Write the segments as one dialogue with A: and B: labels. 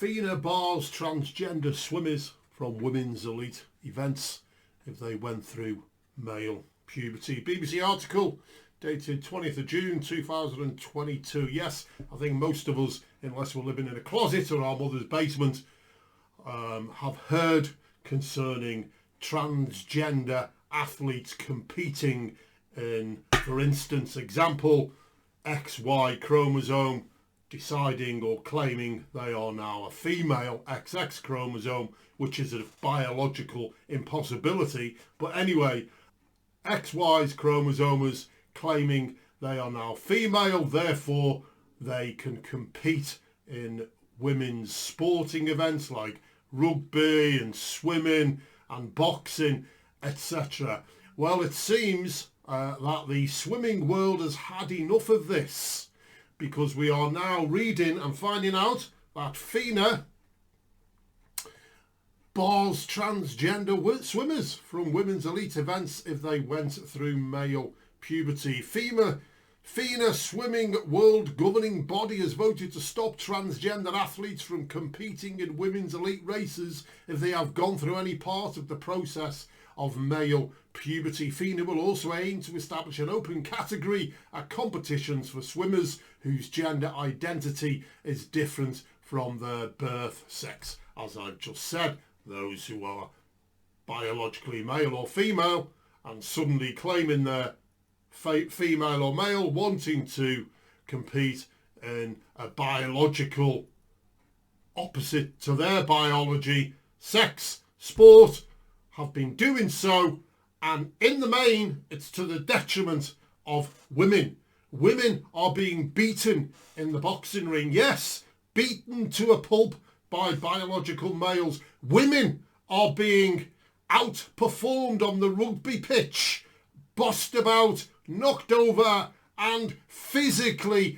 A: FINA bars transgender swimmers from women's elite events if they went through male puberty. BBC article dated 20th of June 2022. Yes, I think most of us, unless we're living in a closet or our mother's basement, have heard concerning transgender athletes competing in, for instance, example, XY chromosome, deciding or claiming they are now a female XX chromosome, which is a biological impossibility. But anyway, XY's chromosomes claiming they are now female, therefore they can compete in women's sporting events like rugby and swimming and boxing, etc. Well, it seems that the swimming world has had enough of this, because we are now reading and finding out that FINA bars transgender swimmers from women's elite events if they went through male puberty. FINA swimming world governing body has voted to stop transgender athletes from competing in women's elite races if they have gone through any part of the process of male puberty. FINA will also aim to establish an open category at competitions for swimmers whose gender identity is different from their birth sex. As I've just said, those who are biologically male or female and suddenly claiming they're female or male, wanting to compete in a biological opposite to their biology sex sport, have been doing so, and in the main it's to the detriment of women. Women are being beaten in the boxing ring, yes, beaten to a pulp by biological males. Women are being outperformed on the rugby pitch, bossed about, knocked over and physically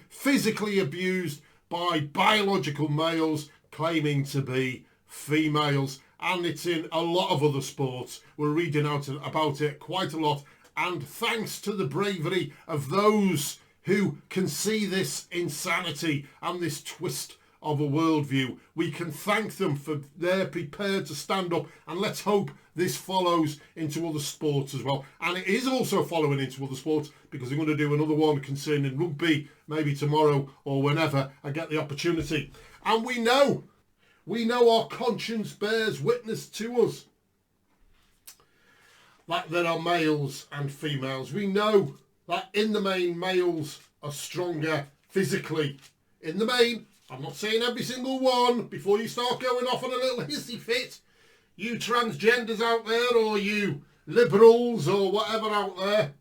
A: abused by biological males claiming to be females. And it's in a lot of other sports. We're reading out about it quite a lot. And thanks to the bravery of those who can see this insanity and this twist of a worldview, we can thank them for they're prepared to stand up. And let's hope this follows into other sports as well. And it is also following into other sports, because I'm going to do another one concerning rugby maybe tomorrow or whenever I get the opportunity. And we know our conscience bears witness to us that there are males and females. We know that in the main males are stronger physically. In the main, I'm not saying every single one, before you start going off on a little hissy fit, you transgenders out there or you liberals or whatever out there,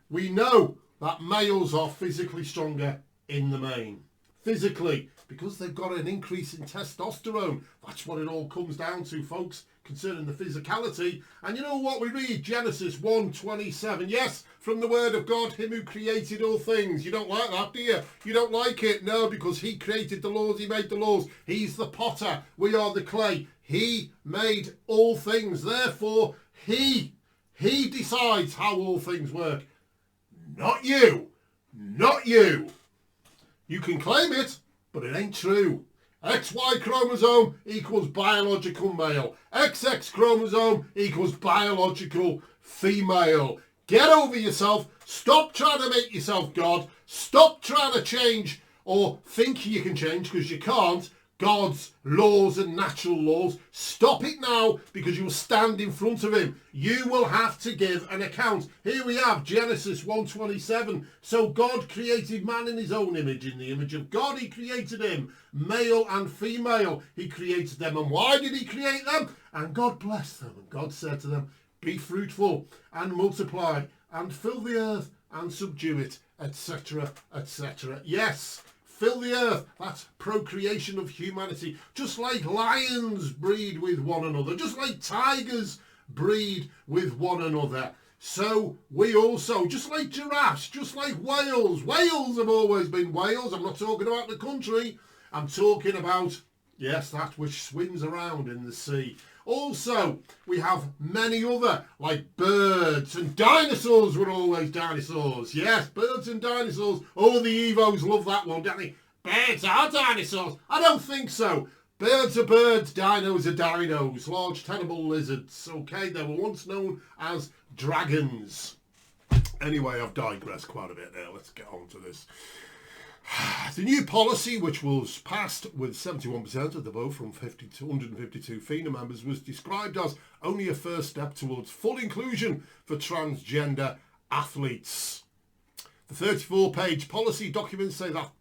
A: we know that males are physically stronger in the main. Physically, because they've got an increase in testosterone. That's what it all comes down to, folks, concerning the physicality. And you know what we read? Genesis 1:27. Yes, from the word of God, him who created all things. You don't like that, do you? You don't like it? No, because he created the laws, he made the laws. He's the potter, we are the clay. He made all things. Therefore, he decides how all things work. Not you. Not you. You can claim it, but it ain't true. XY chromosome equals biological male. XX chromosome equals biological female. Get over yourself. Stop trying to make yourself God. Stop trying to change or think you can change, because you can't, God's laws and natural laws. Stop it now, because you will stand in front of him. You will have to give an account. Here we have Genesis 1:27. So God created man in his own image. In the image of God he created him. Male and female he created them. And why did he create them? And God blessed them. And God said to them, be fruitful and multiply and fill the earth and subdue it, etc., etc. Yes. Fill the earth, that's procreation of humanity. Just like lions breed with one another, just like tigers breed with one another, so we also, just like giraffes, just like whales. Whales have always been whales. I'm not talking about the country. I'm talking about, yes, that which swims around in the sea. Also, we have many other, like birds, and dinosaurs were always dinosaurs. Yes, birds and dinosaurs. Oh, the Evos love that one, don't they? Birds are dinosaurs. I don't think so. Birds are birds, dinos are dinos, large tenable lizards. Okay, they were once known as dragons. Anyway, I've digressed quite a bit there. Let's get on to this. The new policy, which was passed with 71% of the vote from 152 FINA members, was described as only a first step towards full inclusion for transgender athletes. The 34-page policy documents say that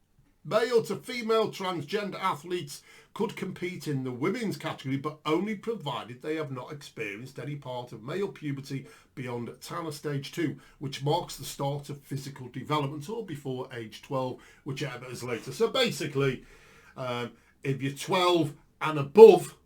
A: male to female transgender athletes could compete in the women's category, but only provided they have not experienced any part of male puberty beyond Tanner stage 2, which marks the start of physical development, or before age 12, whichever is later. So basically, if you're 12 and above,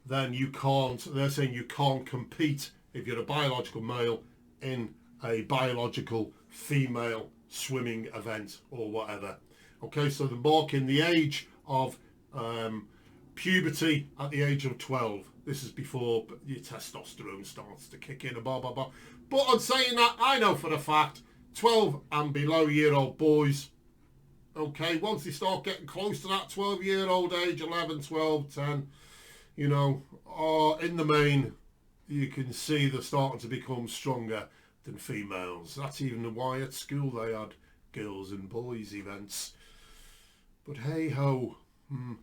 A: then you can't, they're saying you can't compete if you're a biological male in a biological female swimming event or whatever. Okay, so they're marking the age of puberty at the age of 12. This is before your testosterone starts to kick in and blah, blah, blah. But on saying that, I know for a fact, 12 and below year old boys, okay, once they start getting close to that 12-year-old age, 11, 12, 10, you know, in the main, you can see they're starting to become stronger than females. That's even why at school they had girls and boys events. But hey-ho.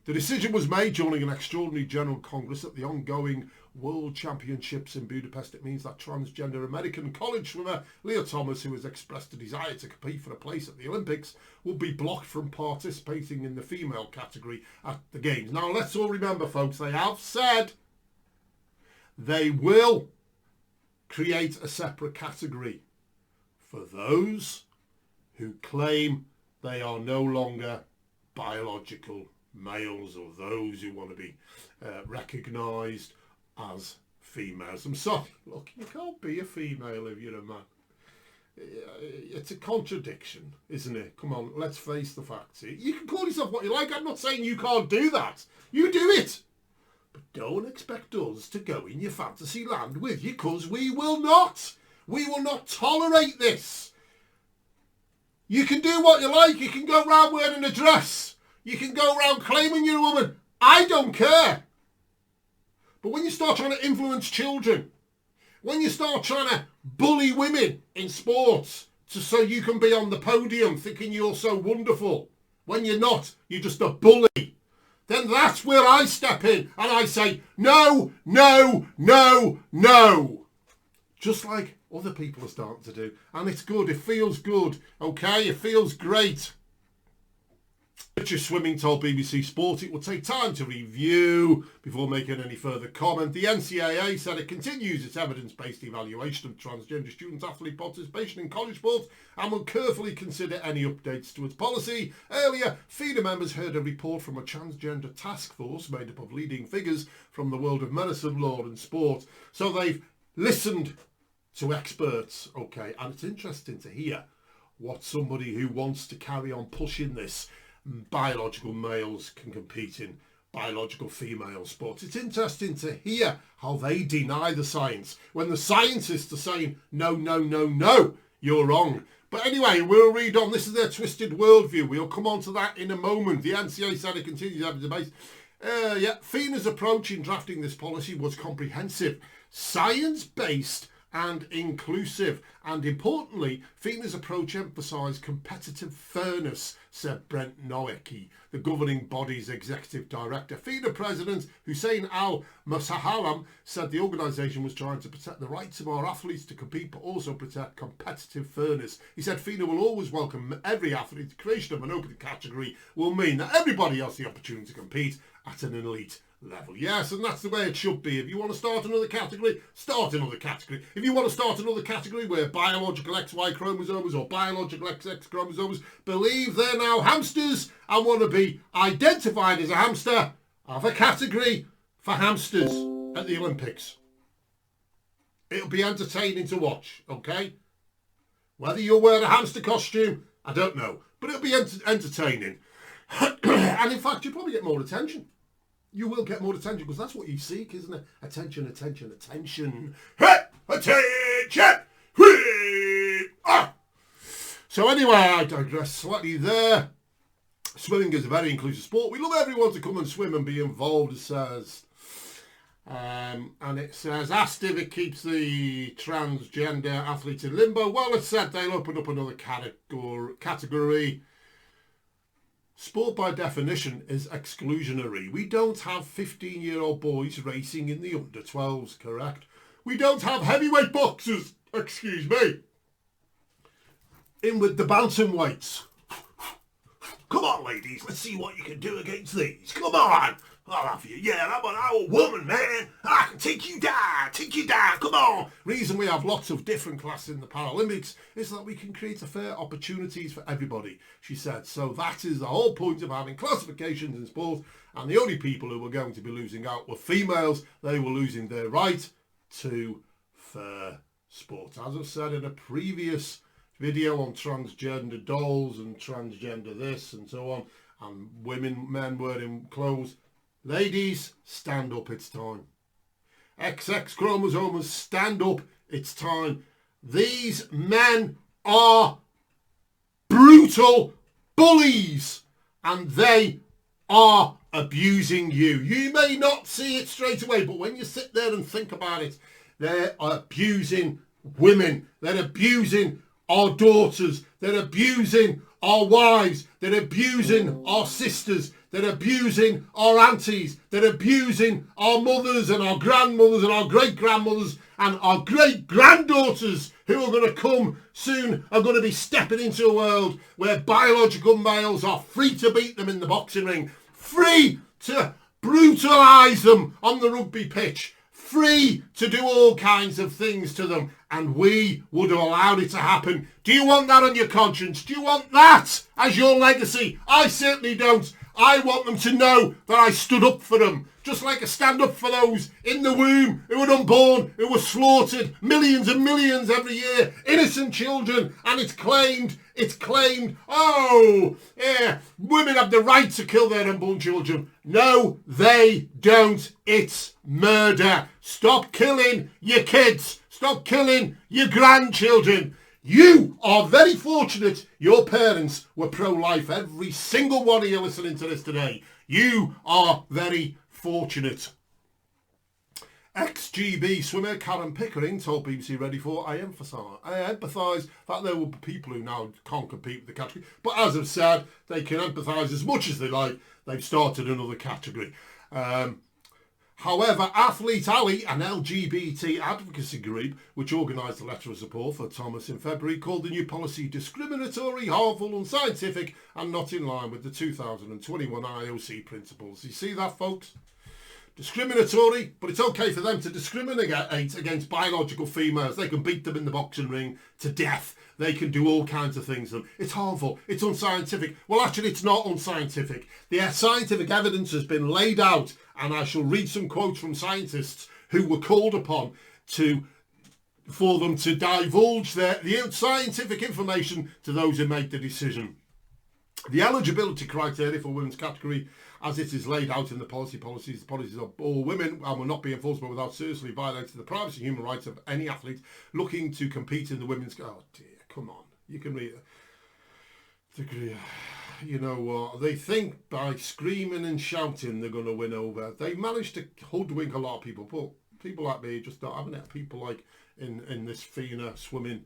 A: The decision was made during an extraordinary General Congress at the ongoing World Championships in Budapest. It means that transgender American college swimmer Leah Thomas, who has expressed a desire to compete for a place at the Olympics, will be blocked from participating in the female category at the Games. Now, let's all remember, folks, they have said they will create a separate category for those who claim they are no longer biological males, or those who want to be recognised as females. I'm sorry, look, you can't be a female if you're a man. It's a contradiction, isn't it? Come on, let's face the facts here. You can call yourself what you like. I'm not saying you can't do that. You do it. But don't expect us to go in your fantasy land with you, because we will not. We will not tolerate this. You can do what you like. You can go around wearing a dress. You can go around claiming you're a woman. I don't care. But when you start trying to influence children, when you start trying to bully women in sports so you can be on the podium thinking you're so wonderful, when you're not, you're just a bully, then that's where I step in and I say, no, no, no, no. Just like other people are starting to do. And it's good. It feels good. Okay? It feels great. British Swimming told BBC Sport it will take time to review before making any further comment. The NCAA said it continues its evidence-based evaluation of transgender student-athlete participation in college sports and will carefully consider any updates to its policy. Earlier, FINA members heard a report from a transgender task force made up of leading figures from the world of medicine, law and sport. So they've listened to experts, okay, and it's interesting to hear what somebody who wants to carry on pushing this biological males can compete in biological female sports. It's interesting to hear how they deny the science when the scientists are saying, no, no, no, no, you're wrong. But anyway, we'll read on. This is their twisted worldview. We'll come on to that in a moment. The NCAA said it continues to have a debate. FINA's approach in drafting this policy was comprehensive, science-based and inclusive. And importantly, FINA's approach emphasised competitive fairness, said Brent Nowicki, the governing body's executive director. FINA President Hussein Al-Musahalam said the organisation was trying to protect the rights of our athletes to compete, but also protect competitive fairness. He said FINA will always welcome every athlete. The creation of an open category will mean that everybody has the opportunity to compete at an elite level. Yes, and that's the way it should be. If you want to start another category, start another category. If you want to start another category where biological XY chromosomes or biological XX chromosomes believe they're now hamsters and want to be identified as a hamster, have a category for hamsters at the Olympics. It'll be entertaining to watch, okay? Whether you'll wear a hamster costume, I don't know, but it'll be entertaining. And in fact, you'll probably get more attention. You will get more attention because that's what you seek, isn't it? Attention, attention, attention. Attention! So anyway, I digress slightly there. Swimming is a very inclusive sport. We love everyone to come and swim and be involved, it says. And it says, asked if it keeps the transgender athletes in limbo. Well, it said they'll open up another category. Sport by definition is exclusionary. We don't have 15-year-old boys racing in the under-12s, correct? We don't have heavyweight boxers, excuse me, in with the bouncing weights. Come on, ladies, let's see what you can do against these. Come on. I'll have you. Yeah, I'm a woman, man. I can take you down, come on. Reason we have lots of different classes in the Paralympics is that we can create fair opportunities for everybody, she said. So that is the whole point of having classifications in sport, and the only people who were going to be losing out were females. They were losing their right to fair sport. As I've said in a previous video on transgender dolls and transgender this and so on, and men wearing clothes, ladies, stand up, it's time. XX chromosomes, stand up, it's time. These men are brutal bullies and they are abusing you. You may not see it straight away, but when you sit there and think about it, they're abusing women. They're abusing our daughters. They're abusing our wives. They're abusing our sisters. They're abusing our aunties. They're abusing our mothers and our grandmothers and our great-grandmothers and our great-granddaughters who are going to come soon, are going to be stepping into a world where biological males are free to beat them in the boxing ring, free to brutalise them on the rugby pitch, free to do all kinds of things to them, and we would have allowed it to happen. Do you want that on your conscience? Do you want that as your legacy? I certainly don't. I want them to know that I stood up for them, just like I stand up for those in the womb who were unborn, who were slaughtered, millions and millions every year, innocent children, and it's claimed, oh, yeah, women have the right to kill their unborn children. No, they don't. It's murder. Stop killing your kids. Stop killing your grandchildren. You are very fortunate your parents were pro-life. Every single one of you listening to this today. You are very fortunate. Ex-GB swimmer Karen Pickering told BBC Ready 4, I empathise that there will be people who now can't compete with the category. But as I've said, they can empathise as much as they like. They've started another category. However, Athlete Alley, an LGBT advocacy group which organised a letter of support for Thomas in February, called the new policy discriminatory, harmful, unscientific and not in line with the 2021 IOC principles. You see that, folks? Discriminatory, but it's okay for them to discriminate against biological females. They can beat them in the boxing ring to death. They can do all kinds of things to them. It's harmful. It's unscientific. Well, actually, it's not unscientific. The scientific evidence has been laid out, and I shall read some quotes from scientists who were called upon for them to divulge the scientific information to those who made the decision. The eligibility criteria for women's category, as it is laid out in the policies of all women and will not be enforceable without seriously violating the privacy and human rights of any athlete looking to compete in the women's... Oh, dear, come on. You can read it. You know what? They think by screaming and shouting they're going to win over. They managed to hoodwink a lot of people, but people like me just don't have it. People like in this FINA swimming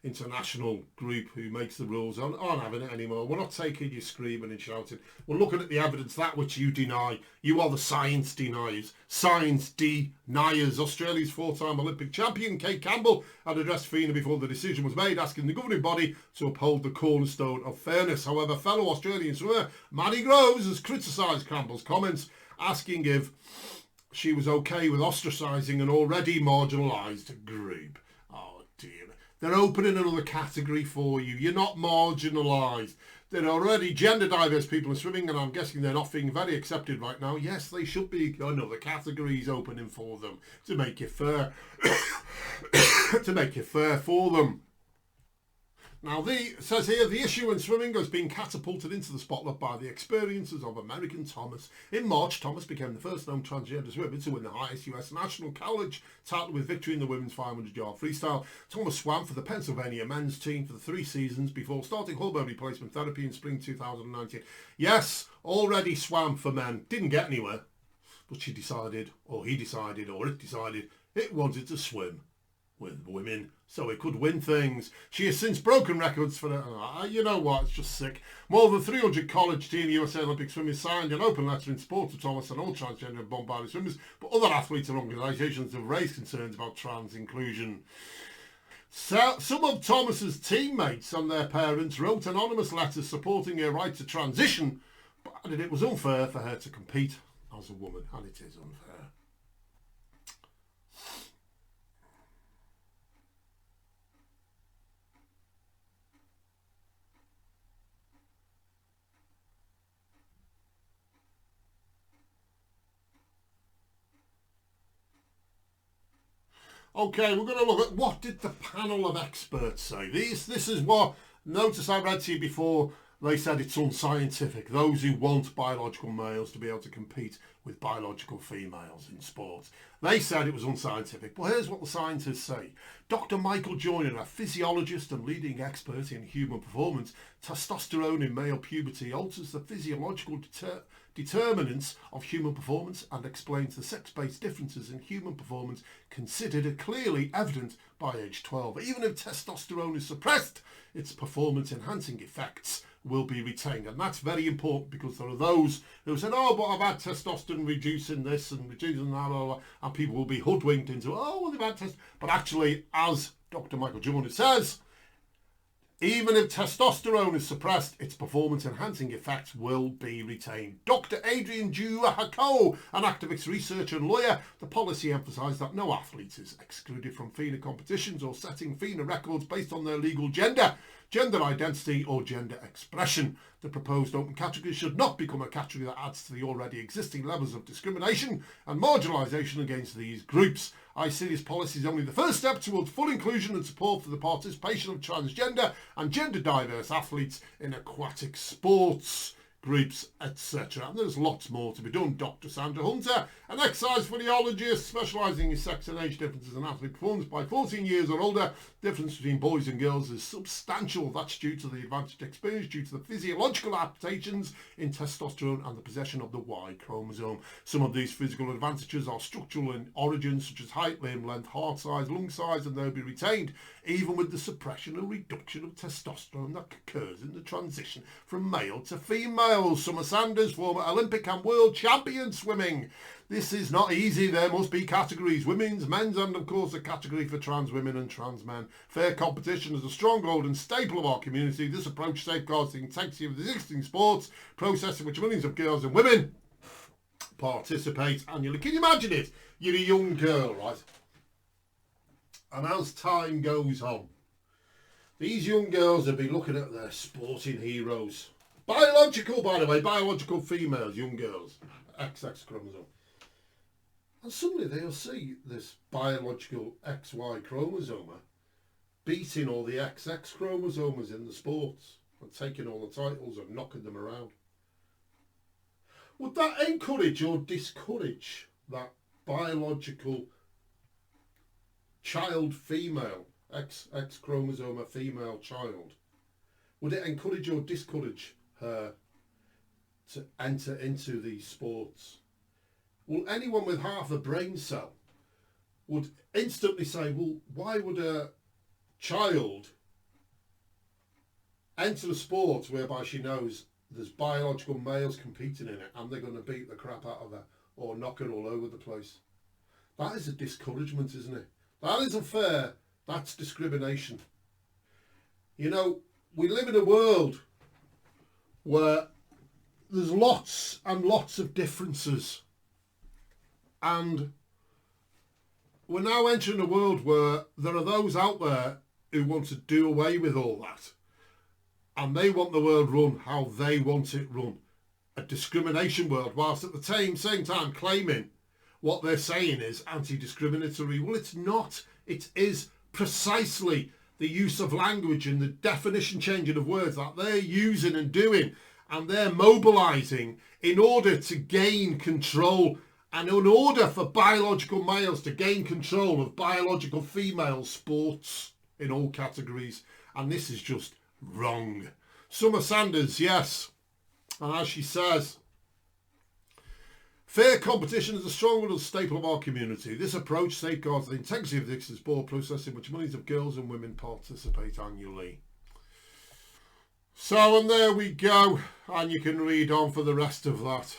A: international group who makes the rules aren't having it anymore. We're not taking you screaming and shouting. We're looking at the evidence, that which you deny. You are the science deniers. Science deniers. Australia's four-time Olympic champion Kate Campbell had addressed FINA before the decision was made, asking the governing body to uphold the cornerstone of fairness. However, fellow Australian swimmer Maddie Groves has criticised Campbell's comments, asking if she was okay with ostracising an already marginalised group. Oh dear. They're opening another category for you. You're not marginalised. There are already gender diverse people in swimming, and I'm guessing they're not being very accepted right now. Yes, they should be. Another categories opening for them to make it fair. To make it fair for them. Now, it says here, the issue in swimming has been catapulted into the spotlight by the experiences of American Thomas. In March, Thomas became the first known transgender swimmer to win the highest US National College title with victory in the women's 500-yard freestyle. Thomas swam for the Pennsylvania men's team for the 3 seasons before starting hormone replacement therapy in spring 2019. Yes, already swam for men. Didn't get anywhere. But she decided, or he decided, or it decided, it wanted to swim with women so it could win things. She has since broken records for you know what, it's just sick. More than 300 college, team, USA Olympic swimmers signed an open letter in support of Thomas and all transgender and non-binary swimmers, but other athletes and organisations have raised concerns about trans inclusion. So, some of Thomas's teammates and their parents wrote anonymous letters supporting her right to transition, but added it was unfair for her to compete as a woman, and it is unfair. Okay, we're going to look at what did the panel of experts say. This is what, notice I read to you before, they said it's unscientific. Those who want biological males to be able to compete with biological females in sports. They said it was unscientific. But here's what the scientists say. Dr. Michael Joyner, a physiologist and leading expert in human performance, testosterone in male puberty alters the physiological determinants of human performance and explains the sex-based differences in human performance considered clearly evident by age 12. Even if testosterone is suppressed, its performance-enhancing effects will be retained. And that's very important because there are those who said, oh, but I've had testosterone reducing this and reducing that, blah, blah, and people will be hoodwinked into, oh, well, they've had testosterone. But actually, as Dr. Michael Joyner says, even if testosterone is suppressed, its performance-enhancing effects will be retained. Dr. Adrian Juhako, an activist, researcher and lawyer, the policy emphasised that no athlete is excluded from FINA competitions or setting FINA records based on their legal gender, gender identity or gender expression. The proposed open category should not become a category that adds to the already existing levels of discrimination and marginalisation against these groups. I see this policy as only the first step towards full inclusion and support for the participation of transgender and gender diverse athletes in aquatic sports groups, etc. And there's lots more to be done. Dr. Sandra Hunter, an exercise physiologist specialising in sex and age differences in athlete performance by 14 years or older. Difference between boys and girls is substantial. That's due to the advantaged experience due to the physiological adaptations in testosterone and the possession of the Y chromosome. Some of these physical advantages are structural in origin, such as height, limb length, heart size, lung size, and they'll be retained even with the suppression or reduction of testosterone that occurs in the transition from male to female. Summer Sanders, former Olympic and world champion swimming. This is not easy. There must be categories, women's, men's, and of course a category for trans women and trans men. Fair competition is a stronghold and staple of our community. This approach safeguards the integrity of the existing sports process in which millions of girls and women participate annually. Can you imagine it? You're a young girl, right? And as time goes on, these young girls will be looking at their sporting heroes. Biological, by the way, biological females, young girls, XX chromosome. And suddenly they'll see this biological XY chromosome beating all the XX chromosomes in the sports and taking all the titles and knocking them around. Would that encourage or discourage that biological child female, XX chromosome female child? Would it encourage or discourage her to enter into these sports? Well, anyone with half a brain cell would instantly say, well, why would a child enter a sport whereby she knows there's biological males competing in it and they're going to beat the crap out of her or knock her all over the place? That is a discouragement, isn't it? That isn't fair. That's discrimination. You know, we live in a world where there's lots and lots of differences. And we're now entering a world where there are those out there who want to do away with all that. And they want the world run how they want it run. A discrimination world, whilst at the same time claiming what they're saying is anti-discriminatory. Well, it's not. It is precisely the use of language and the definition changing of words that they're using and doing, and they're mobilising in order to gain control, and in order for biological males to gain control of biological female sports in all categories. And this is just wrong. Summer Sanders, yes. And as she says, fair competition is a strong staple of our community. This approach safeguards the integrity of the sport process in which millions of girls and women participate annually. So, and there we go. And you can read on for the rest of that.